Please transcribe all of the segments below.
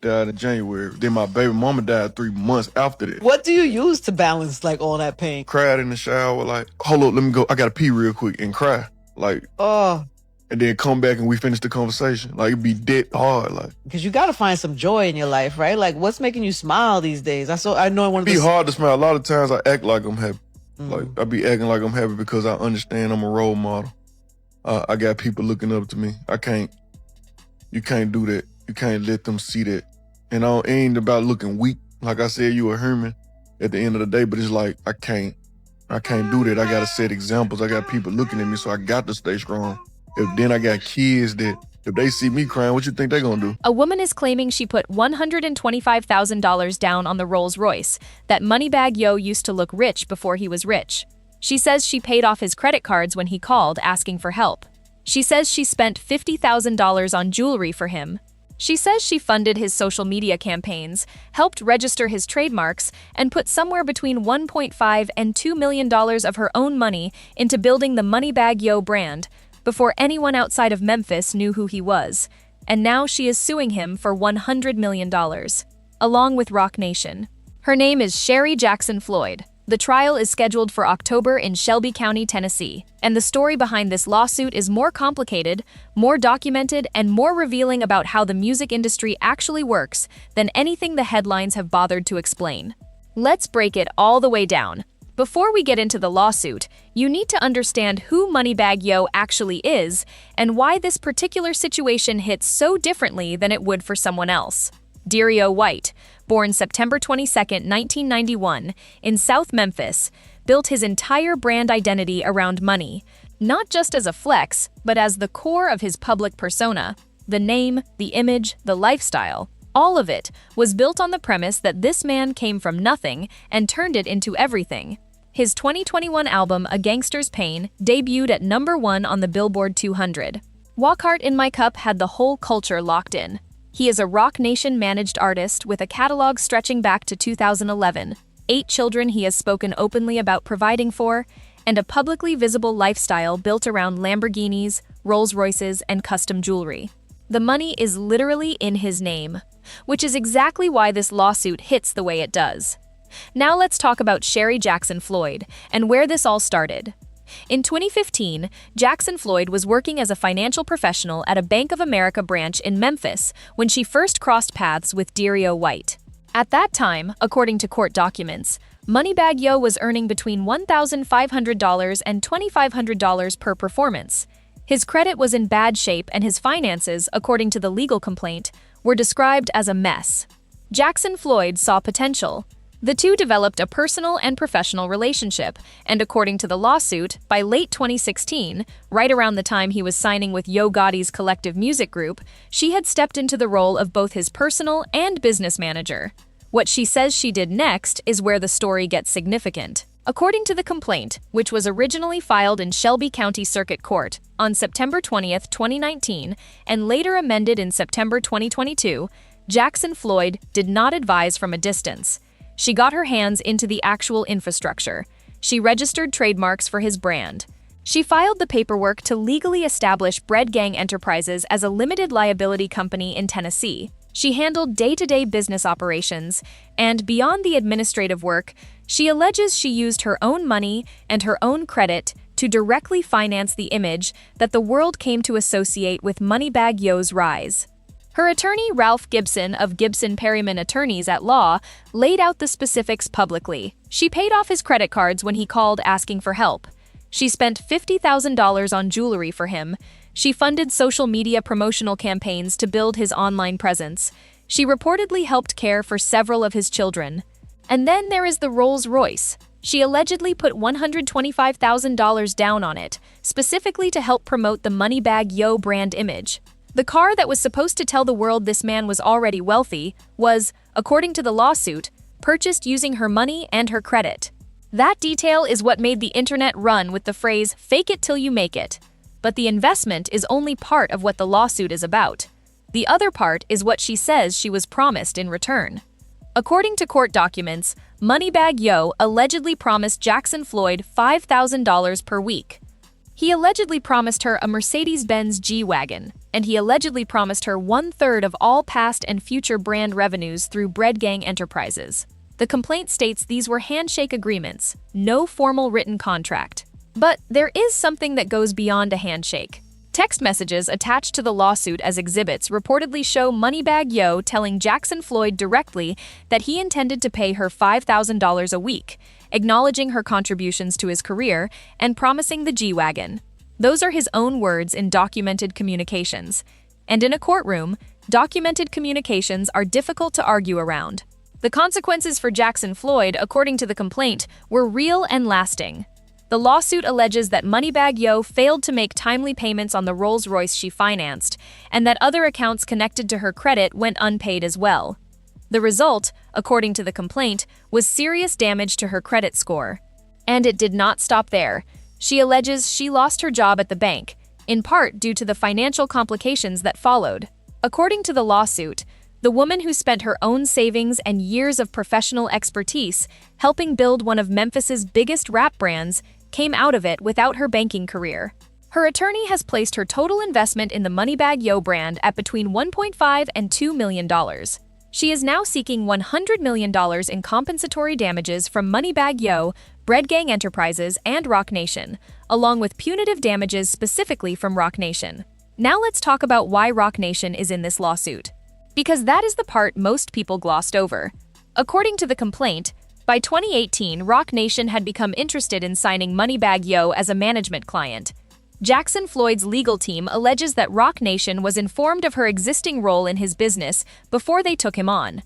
died in January. Then my baby mama died 3 months after that. What do you use to balance like all that pain? Cried in the shower, like, hold up, let me go. I gotta pee real quick and cry. Like, Oh, and then come back and we finish the conversation. Like, it'd be dead hard. Like, because you got to find some joy in your life, right? Like, what's making you smile these days? I know in one of it'd be the hard to smile. A lot of times I act like I'm happy. Like, I be acting like I'm happy because I understand I'm a role model. I got people looking up to me. You can't do that. You can't let them see that. And it ain't about looking weak. Like I said, you a human at the end of the day, but it's like, I can't do that. I gotta set examples. I got people looking at me, so I got to stay strong. Then I got kids that if they see me crying, what you think they gonna do? A woman is claiming she put $125,000 down on the Rolls-Royce, that Moneybagg Yo used to look rich before he was rich. She says she paid off his credit cards when he called asking for help. She says she spent $50,000 on jewelry for him. She says she funded his social media campaigns, helped register his trademarks, and put somewhere between $1.5 and $2 million of her own money into building the Moneybagg Yo brand before anyone outside of Memphis knew who he was. And now she is suing him for $100 million, along with Roc Nation. Her name is Sherry Jackson Floyd. The trial is scheduled for October in Shelby County, Tennessee, and the story behind this lawsuit is more complicated, more documented, and more revealing about how the music industry actually works than anything the headlines have bothered to explain. Let's break it all the way down. Before we get into the lawsuit, you need to understand who Moneybagg Yo actually is and why this particular situation hits so differently than it would for someone else. Dario White, born September 22, 1991, in South Memphis, built his entire brand identity around money, not just as a flex, but as the core of his public persona. The name, the image, the lifestyle, all of it was built on the premise that this man came from nothing and turned it into everything. His 2021 album, A Gangster's Pain, debuted at #1 on the Billboard 200. Walk Hard in My Cup had the whole culture locked in. He is a Roc Nation-managed artist with a catalog stretching back to 2011, 8 children he has spoken openly about providing for, and a publicly visible lifestyle built around Lamborghinis, Rolls-Royces, and custom jewelry. The money is literally in his name, which is exactly why this lawsuit hits the way it does. Now let's talk about Sherry Jackson Floyd and where this all started. In 2015, Jackson Floyd was working as a financial professional at a Bank of America branch in Memphis when she first crossed paths with Dario White. At that time, according to court documents, Moneybagg Yo was earning between $1,500 and $2,500 per performance. His credit was in bad shape and his finances, according to the legal complaint, were described as a mess. Jackson Floyd saw potential. The two developed a personal and professional relationship, and according to the lawsuit, by late 2016, right around the time he was signing with Yo Gotti's collective music group, she had stepped into the role of both his personal and business manager. What she says she did next is where the story gets significant. According to the complaint, which was originally filed in Shelby County Circuit Court on September 20, 2019, and later amended in September 2022, Jackson Floyd did not advise from a distance. She got her hands into the actual infrastructure. She registered trademarks for his brand. She filed the paperwork to legally establish Bread Gang Enterprises as a limited liability company in Tennessee. She handled day-to-day business operations, and beyond the administrative work, she alleges she used her own money and her own credit to directly finance the image that the world came to associate with Moneybagg Yo's rise. Her attorney, Ralph Gibson of Gibson Perryman Attorneys at Law, laid out the specifics publicly. She paid off his credit cards when he called asking for help. She spent $50,000 on jewelry for him. She funded social media promotional campaigns to build his online presence. She reportedly helped care for several of his children. And then there is the Rolls-Royce. She allegedly put $125,000 down on it, specifically to help promote the Moneybagg Yo brand image. The car that was supposed to tell the world this man was already wealthy was, according to the lawsuit, purchased using her money and her credit. That detail is what made the internet run with the phrase, "fake it till you make it." But the investment is only part of what the lawsuit is about. The other part is what she says she was promised in return. According to court documents, Moneybagg Yo allegedly promised Jackson Floyd $5,000 per week. He allegedly promised her a Mercedes-Benz G-Wagon, and he allegedly promised her 1/3 of all past and future brand revenues through Bread Gang Enterprises. The complaint states these were handshake agreements, no formal written contract. But there is something that goes beyond a handshake. Text messages attached to the lawsuit as exhibits reportedly show Moneybagg Yo telling Jackson Floyd directly that he intended to pay her $5,000 a week, acknowledging her contributions to his career and promising the G-Wagon. Those are his own words in documented communications. And in a courtroom, documented communications are difficult to argue around. The consequences for Jackson Floyd, according to the complaint, were real and lasting. The lawsuit alleges that Moneybagg Yo failed to make timely payments on the Rolls-Royce she financed, and that other accounts connected to her credit went unpaid as well. The result, according to the complaint, was serious damage to her credit score. And it did not stop there. She alleges she lost her job at the bank, in part due to the financial complications that followed. According to the lawsuit, the woman who spent her own savings and years of professional expertise helping build one of Memphis's biggest rap brands came out of it without her banking career. Her attorney has placed her total investment in the Moneybagg Yo brand at between $1.5 and $2 million. She is now seeking $100 million in compensatory damages from Moneybagg Yo, Bread Gang Enterprises, and Roc Nation, along with punitive damages specifically from Roc Nation. Now let's talk about why Roc Nation is in this lawsuit. Because that is the part most people glossed over. According to the complaint, by 2018, Roc Nation had become interested in signing Moneybagg Yo as a management client. Jackson Floyd's legal team alleges that Roc Nation was informed of her existing role in his business before they took him on.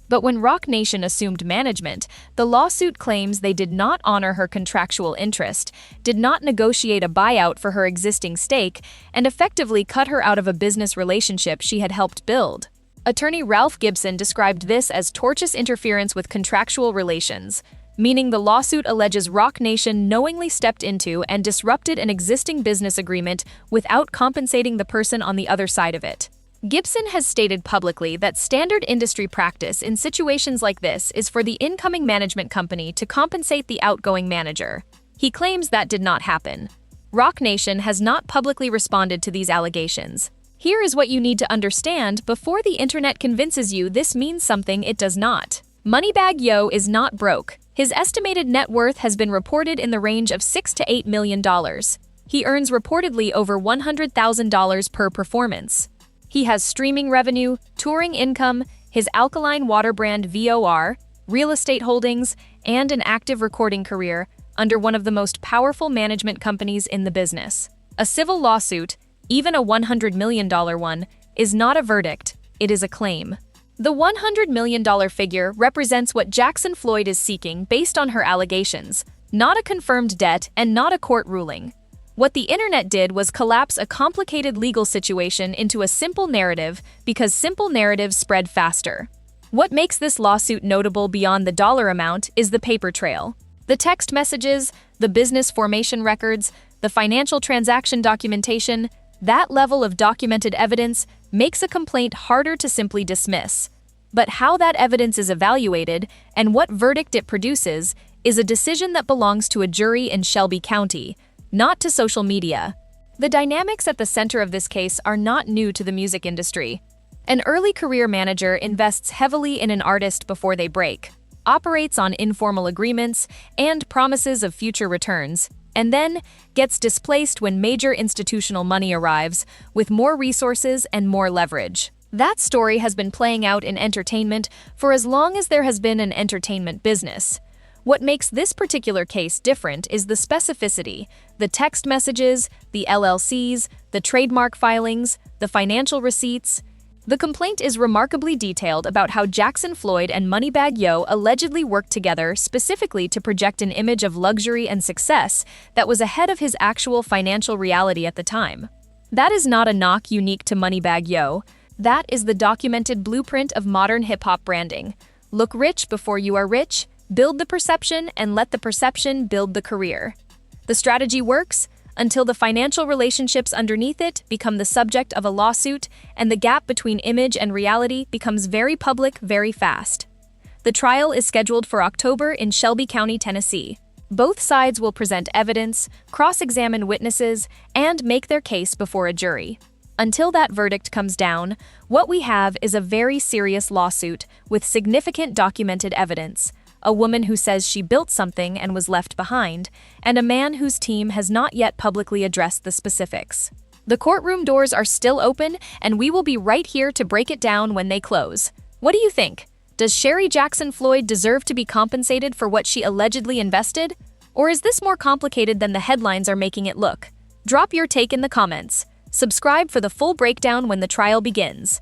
But when Roc Nation assumed management, the lawsuit claims they did not honor her contractual interest, did not negotiate a buyout for her existing stake, and effectively cut her out of a business relationship she had helped build. Attorney Ralph Gibson described this as tortious interference with contractual relations, meaning the lawsuit alleges Roc Nation knowingly stepped into and disrupted an existing business agreement without compensating the person on the other side of it. Gibson has stated publicly that standard industry practice in situations like this is for the incoming management company to compensate the outgoing manager. He claims that did not happen. Roc Nation has not publicly responded to these allegations. Here is what you need to understand before the internet convinces you this means something it does not. Moneybagg Yo is not broke. His estimated net worth has been reported in the range of $6 to $8 million. He earns reportedly over $100,000 per performance. He has streaming revenue, touring income, his alkaline water brand VOR, real estate holdings, and an active recording career under one of the most powerful management companies in the business. A civil lawsuit, even a $100 million one, is not a verdict, it is a claim. The $100 million figure represents what Jackson Floyd is seeking based on her allegations, not a confirmed debt and not a court ruling. What the internet did was collapse a complicated legal situation into a simple narrative because simple narratives spread faster. What makes this lawsuit notable beyond the dollar amount is the paper trail. The text messages, the business formation records, the financial transaction documentation. That level of documented evidence makes a complaint harder to simply dismiss. But how that evidence is evaluated and what verdict it produces is a decision that belongs to a jury in Shelby County, not to social media. The dynamics at the center of this case are not new to the music industry. An early career manager invests heavily in an artist before they break, operates on informal agreements and promises of future returns, and then gets displaced when major institutional money arrives with more resources and more leverage. That story has been playing out in entertainment for as long as there has been an entertainment business. What makes this particular case different is the specificity, the text messages, the LLCs, the trademark filings, the financial receipts. The complaint is remarkably detailed about how Jackson Floyd and Moneybagg Yo allegedly worked together specifically to project an image of luxury and success that was ahead of his actual financial reality at the time. That is not a knock unique to Moneybagg Yo. That is the documented blueprint of modern hip-hop branding. Look rich before you are rich, build the perception, and let the perception build the career. The strategy works until the financial relationships underneath it become the subject of a lawsuit and the gap between image and reality becomes very public very fast. The trial is scheduled for October in Shelby County, Tennessee. Both sides will present evidence, cross-examine witnesses, and make their case before a jury. Until that verdict comes down, what we have is a very serious lawsuit with significant documented evidence, a woman who says she built something and was left behind, and a man whose team has not yet publicly addressed the specifics. The courtroom doors are still open, and we will be right here to break it down when they close. What do you think? Does Sherry Jackson Floyd deserve to be compensated for what she allegedly invested? Or is this more complicated than the headlines are making it look? Drop your take in the comments. Subscribe for the full breakdown when the trial begins.